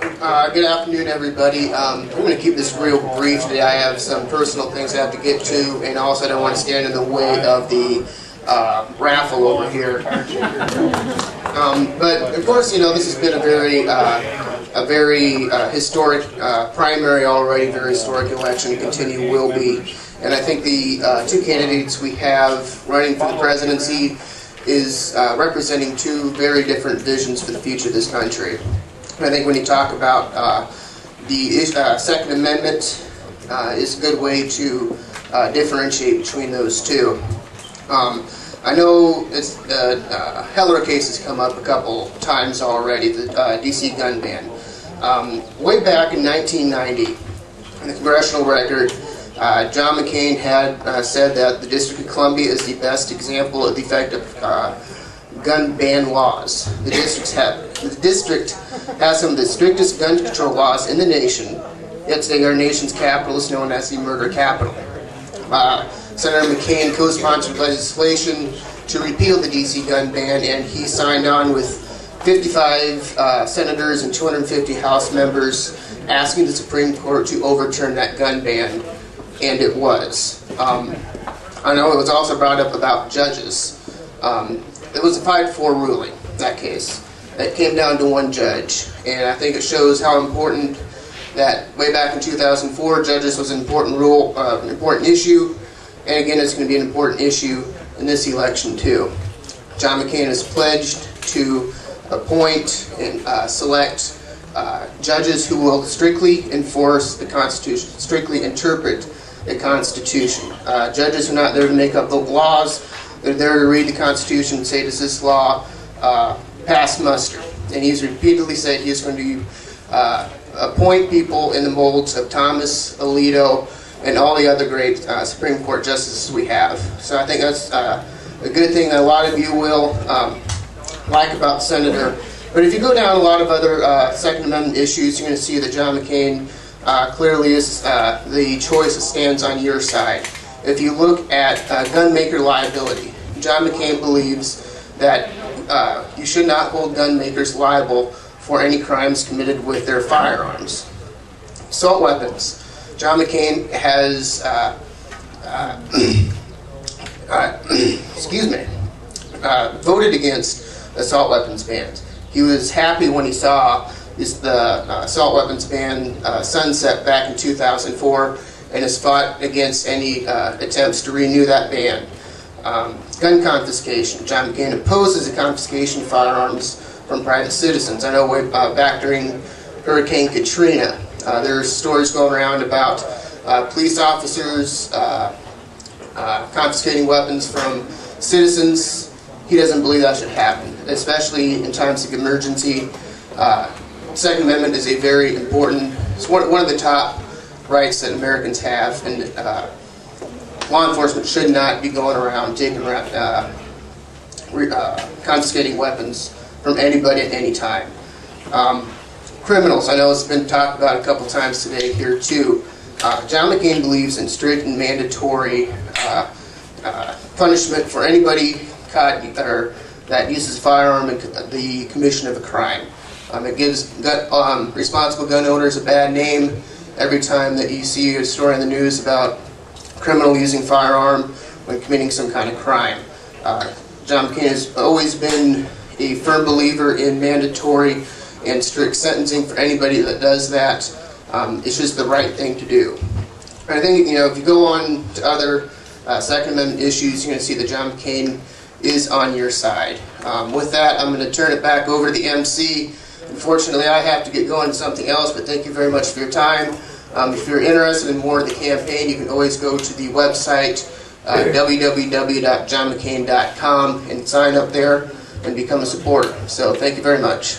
Good afternoon, everybody. I'm going to keep this real brief today. I have some personal things I have to get to, and also I don't want to stand in the way of the raffle over here. But of course, you know, this has been a very historic primary already, very historic election, and continue will be. And I think the two candidates we have running for the presidency is representing two very different visions for the future of this country. And I think when you talk about the Second Amendment is a good way to differentiate between those two. I know the Heller case has come up a couple times already, the D.C. gun ban. Way back in 1990, in the congressional record, John McCain had said that the District of Columbia is the best example of the effect of gun ban laws. The district has some of the strictest gun control laws in the nation, yet today our nation's capital is known as the murder capital. Senator McCain co-sponsored legislation to repeal the D.C. gun ban, and he signed on with 55 senators and 250 House members asking the Supreme Court to overturn that gun ban, and it was. I know it was also brought up about judges. It was a 5-4 ruling, that case. It came down to one judge, and I think it shows how important that way back in 2004, judges was an important important issue, and again, it's going to be an important issue in this election too. John McCain has pledged to appoint and select judges who will strictly enforce the Constitution, strictly interpret the Constitution. Judges are not there to make up the laws. They're there to read the Constitution and say, does this law pass muster? And he's repeatedly said he is going to appoint people in the molds of Thomas, Alito, and all the other great Supreme Court justices we have. So I think that's a good thing that a lot of you will like about Senator. But if you go down a lot of other Second Amendment issues, you're going to see that John McCain clearly is the choice that stands on your side. If you look at gun maker liability, John McCain believes that you should not hold gun makers liable for any crimes committed with their firearms. Assault weapons. John McCain has voted against assault weapons bans. He was happy when he saw the assault weapons ban sunset back in 2004, and has fought against any attempts to renew that ban. Gun confiscation. John McCain opposes the confiscation of firearms from private citizens. I know way back during Hurricane Katrina, there are stories going around about police officers confiscating weapons from citizens. He doesn't believe that should happen, especially in times of emergency. Second Amendment is a very important, it's one of the top rights that Americans have, and law enforcement should not be going around taking confiscating weapons from anybody at any time. Criminals, I know it's been talked about a couple times today here too. John McCain believes in strict and mandatory punishment for anybody caught or that uses a firearm in the commission of a crime. It gives responsible gun owners a bad name every time that you see a story in the news about a criminal using a firearm when committing some kind of crime. John McCain has always been a firm believer in mandatory and strict sentencing for anybody that does that. It's just the right thing to do. And I think, you know, if you go on to other Second Amendment issues, you're going to see that John McCain is on your side. With that, I'm going to turn it back over to the MC. Unfortunately, I have to get going to something else, but thank you very much for your time. If you're interested in more of the campaign, you can always go to the website www.johnmccain.com and sign up there and become a supporter. So thank you very much.